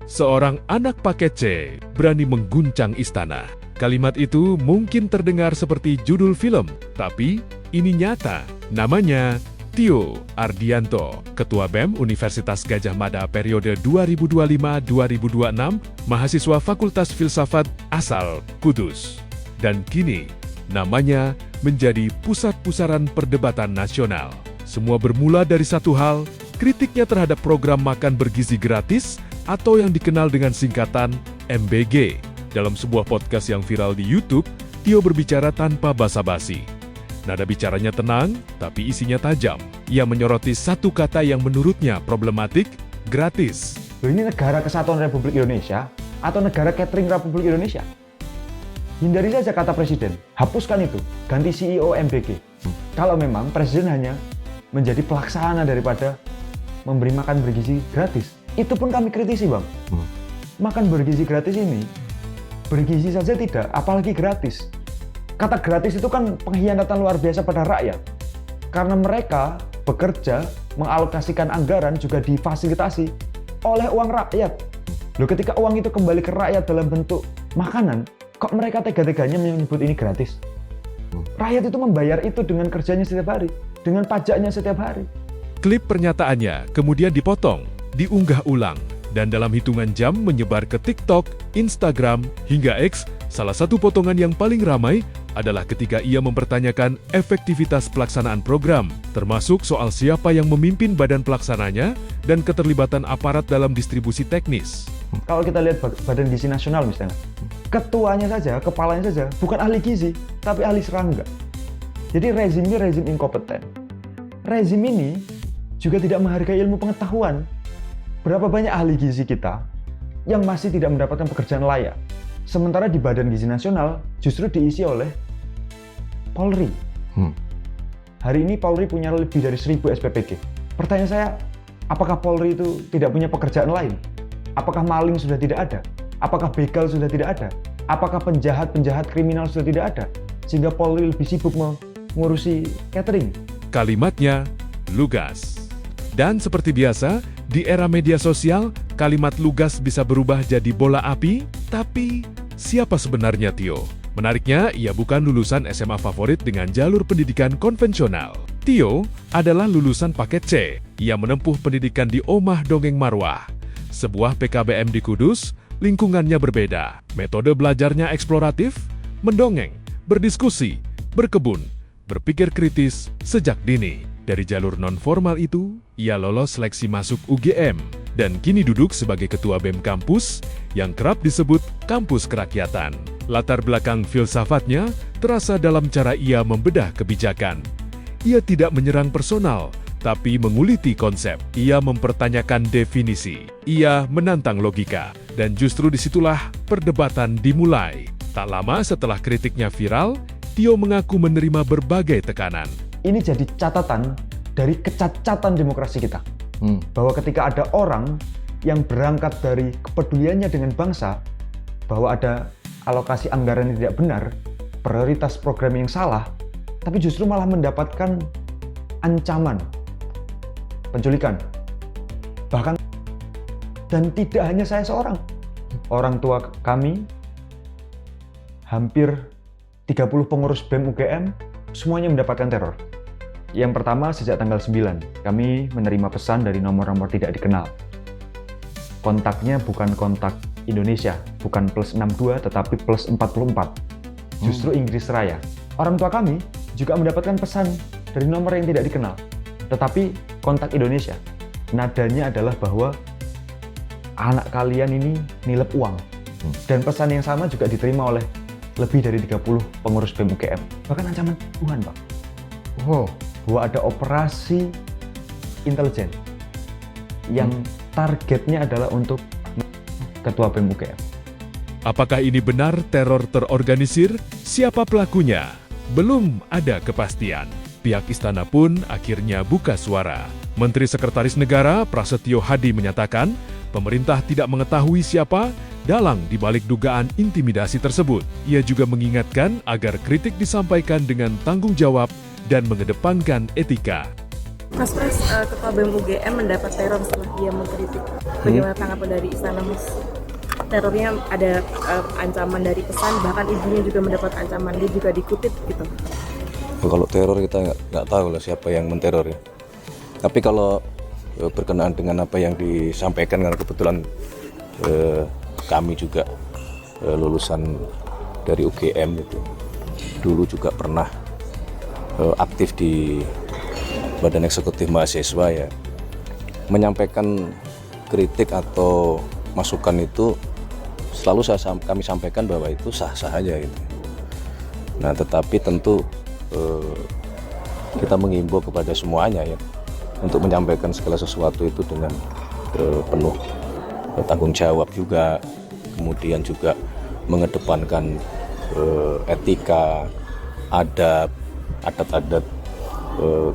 Seorang anak paket C berani mengguncang istana. Kalimat itu mungkin terdengar seperti judul film, tapi ini nyata. Namanya Tio Ardianto, Ketua BEM Universitas Gadjah Mada periode 2025-2026, mahasiswa Fakultas Filsafat asal Kudus. Dan kini, namanya menjadi pusat pusaran perdebatan nasional. Semua bermula dari satu hal, kritiknya terhadap program makan bergizi gratis atau yang dikenal dengan singkatan MBG. Dalam sebuah podcast yang viral di YouTube, Tio berbicara tanpa basa-basi. Nada bicaranya tenang, tapi isinya tajam. Ia menyoroti satu kata yang menurutnya problematik, gratis. Ini negara kesatuan Republik Indonesia atau negara catering Republik Indonesia? Hindari saja kata presiden, hapuskan itu, ganti CEO MBG. Kalau memang presiden hanya menjadi pelaksana daripada memberi makan bergizi gratis, itu pun kami kritisi, Bang. Makan bergizi gratis ini, bergizi saja tidak, apalagi gratis. Kata gratis itu kan pengkhianatan luar biasa pada rakyat. Karena mereka bekerja, mengalokasikan anggaran juga difasilitasi oleh uang rakyat. Loh, ketika uang itu kembali ke rakyat dalam bentuk makanan, kok mereka tega-teganya menyebut ini gratis? Rakyat itu membayar itu dengan kerjanya setiap hari, dengan pajaknya setiap hari. Klip pernyataannya kemudian dipotong, diunggah ulang, dan dalam hitungan jam menyebar ke TikTok, Instagram, hingga X. Salah satu potongan yang paling ramai adalah ketika ia mempertanyakan efektivitas pelaksanaan program, termasuk soal siapa yang memimpin badan pelaksananya dan keterlibatan aparat dalam distribusi teknis. Kalau kita lihat Badan Gizi Nasional misalnya, ketuanya saja, kepalanya saja, bukan ahli gizi, tapi ahli serangga. Jadi rezimnya rezim inkompeten. Rezim ini juga tidak menghargai ilmu pengetahuan. Berapa banyak ahli gizi kita yang masih tidak mendapatkan pekerjaan layak. Sementara di Badan Gizi Nasional justru diisi oleh Polri. Hari ini Polri punya lebih dari 1.000 SPPG. Pertanyaan saya, apakah Polri itu tidak punya pekerjaan lain? Apakah maling sudah tidak ada? Apakah begal sudah tidak ada? Apakah penjahat-penjahat kriminal sudah tidak ada? Sehingga Polri lebih sibuk mengurusi catering. Kalimatnya lugas. Dan seperti biasa, di era media sosial, kalimat lugas bisa berubah jadi bola api, tapi siapa sebenarnya Tio? Menariknya, ia bukan lulusan SMA favorit dengan jalur pendidikan konvensional. Tio adalah lulusan paket C. Ia menempuh pendidikan di Omah Dongeng Marwah, sebuah PKBM di Kudus. Lingkungannya berbeda. Metode belajarnya eksploratif, mendongeng, berdiskusi, berkebun, berpikir kritis sejak dini. Dari jalur non-formal itu, ia lolos seleksi masuk UGM dan kini duduk sebagai ketua BEM kampus yang kerap disebut kampus kerakyatan. Latar belakang filsafatnya terasa dalam cara ia membedah kebijakan. Ia tidak menyerang personal, tapi menguliti konsep. Ia mempertanyakan definisi. Ia menantang logika. Dan justru disitulah perdebatan dimulai. Tak lama setelah kritiknya viral, Tio mengaku menerima berbagai tekanan. Ini jadi catatan dari kecacatan demokrasi kita. Bahwa ketika ada orang yang berangkat dari kepeduliannya dengan bangsa, bahwa ada alokasi anggaran yang tidak benar, prioritas program yang salah, tapi justru malah mendapatkan ancaman, penculikan. Bahkan, dan tidak hanya saya seorang. Orang tua kami, hampir 30 pengurus BEM UGM, semuanya mendapatkan teror. Yang pertama, sejak tanggal 9, kami menerima pesan dari nomor-nomor tidak dikenal. Kontaknya bukan kontak Indonesia, bukan +62, tetapi +44. Justru Inggris Raya. Orang tua kami juga mendapatkan pesan dari nomor yang tidak dikenal, tetapi kontak Indonesia. Nadanya adalah bahwa anak kalian ini nilep uang. Dan pesan yang sama juga diterima oleh lebih dari 30 pengurus BEM UGM. Bahkan ancaman Tuhan, Pak. Bahwa ada operasi intelijen yang targetnya adalah untuk ketua BEM UGM. Apakah ini benar teror terorganisir? Siapa pelakunya? Belum ada kepastian. Pihak istana pun akhirnya buka suara. Menteri Sekretaris Negara Prasetyo Hadi menyatakan, pemerintah tidak mengetahui siapa dalang di balik dugaan intimidasi tersebut. Ia juga mengingatkan agar kritik disampaikan dengan tanggung jawab dan mengedepankan etika. Mas Pras, Ketua BEM UGM mendapat teror setelah dia mengkritik. Bagaimana tanggapan dari Istana, Mas? Terornya ada ancaman dari pesan, bahkan ibunya juga mendapat ancaman, dia juga dikutip gitu. Kalau teror kita nggak tahu lah siapa yang menteror ya. Tapi kalau berkenaan dengan apa yang disampaikan, karena kebetulan kami juga lulusan dari UGM itu, dulu juga pernah aktif di Badan Eksekutif Mahasiswa ya, menyampaikan kritik atau masukan itu selalu kami sampaikan bahwa itu sah-sah aja gitu. Nah, tetapi tentu kita mengimbau kepada semuanya ya untuk menyampaikan segala sesuatu itu dengan penuh tanggung jawab juga, kemudian juga mengedepankan etika, adat-adat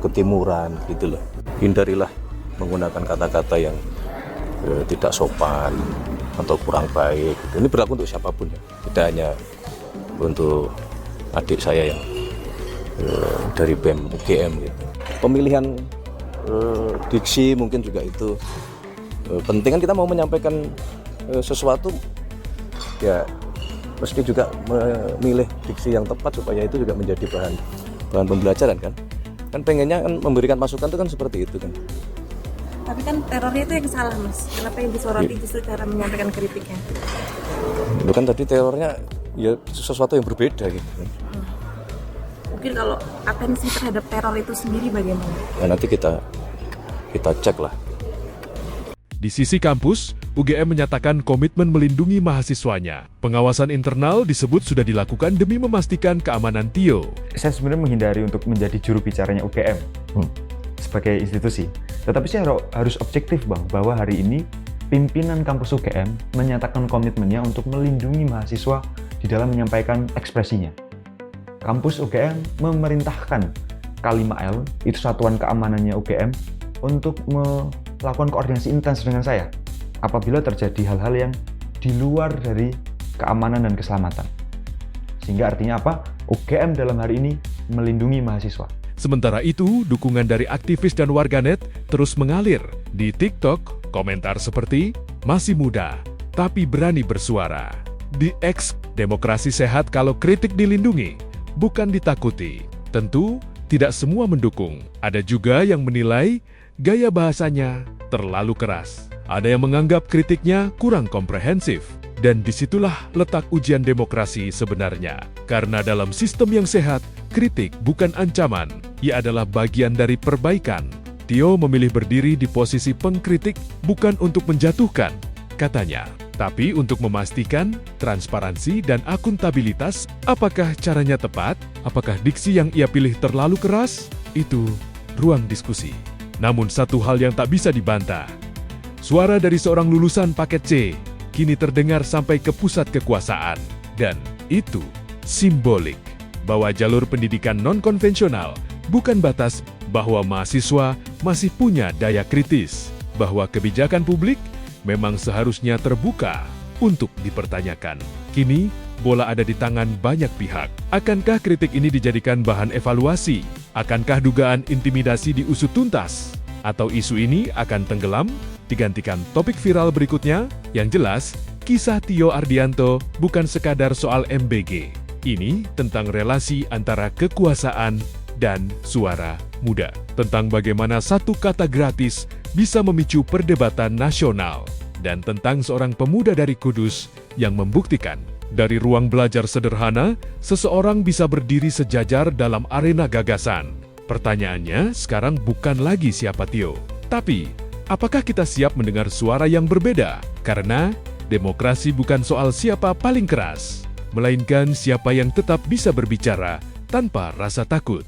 ketimuran gitu loh. Hindarilah menggunakan kata-kata yang tidak sopan atau kurang baik. Ini berlaku untuk siapapun ya, tidak hanya untuk adik saya yang dari BEM UGM gitu. Pemilihan diksi mungkin juga itu penting, kan kita mau menyampaikan sesuatu ya mesti juga memilih diksi yang tepat supaya itu juga menjadi bahan pembelajaran kan pengennya kan memberikan masukan itu kan seperti itu kan. Tapi kan terornya itu yang salah, Mas. Kenapa yang disoroti justru cara menyampaikan kritiknya? Itu kan tadi terornya ya sesuatu yang berbeda gitu. Mungkin kalau atensi terhadap teror itu sendiri bagaimana? Ya, nanti kita cek lah. Di sisi kampus, UGM menyatakan komitmen melindungi mahasiswanya. Pengawasan internal disebut sudah dilakukan demi memastikan keamanan Tio. Saya sebenarnya menghindari untuk menjadi juru bicaranya UGM sebagai institusi. Tetapi saya harus objektif Bang, bahwa hari ini pimpinan kampus UGM menyatakan komitmennya untuk melindungi mahasiswa di dalam menyampaikan ekspresinya. Kampus UGM memerintahkan K5L, itu satuan keamanannya UGM, untuk melakukan koordinasi intens dengan saya apabila terjadi hal-hal yang di luar dari keamanan dan keselamatan. Sehingga artinya apa? UGM dalam hari ini melindungi mahasiswa. Sementara itu, dukungan dari aktivis dan warganet terus mengalir. Di TikTok, komentar seperti, "Masih muda, tapi berani bersuara." Di X, "Demokrasi sehat kalau kritik dilindungi, bukan ditakuti." Tentu, tidak semua mendukung. Ada juga yang menilai gaya bahasanya terlalu keras. Ada yang menganggap kritiknya kurang komprehensif. Dan disitulah letak ujian demokrasi sebenarnya. Karena dalam sistem yang sehat, kritik bukan ancaman. Ia adalah bagian dari perbaikan. Tio memilih berdiri di posisi pengkritik bukan untuk menjatuhkan, katanya. Tapi untuk memastikan transparansi dan akuntabilitas, apakah caranya tepat? Apakah diksi yang ia pilih terlalu keras? Itu ruang diskusi. Namun satu hal yang tak bisa dibantah. Suara dari seorang lulusan paket C kini terdengar sampai ke pusat kekuasaan. Dan itu simbolik bahwa jalur pendidikan non-konvensional bukan batas, bahwa mahasiswa masih punya daya kritis, bahwa kebijakan publik memang seharusnya terbuka untuk dipertanyakan. Kini, bola ada di tangan banyak pihak. Akankah kritik ini dijadikan bahan evaluasi? Akankah dugaan intimidasi diusut tuntas? Atau isu ini akan tenggelam, digantikan topik viral berikutnya? Yang jelas, kisah Tio Ardianto bukan sekadar soal MBG. Ini tentang relasi antara kekuasaan dan suara muda. Tentang bagaimana satu kata gratis bisa memicu perdebatan nasional. Dan tentang seorang pemuda dari Kudus yang membuktikan dari ruang belajar sederhana, seseorang bisa berdiri sejajar dalam arena gagasan. Pertanyaannya sekarang bukan lagi siapa Tio, tapi apakah kita siap mendengar suara yang berbeda? Karena demokrasi bukan soal siapa paling keras, melainkan siapa yang tetap bisa berbicara tanpa rasa takut.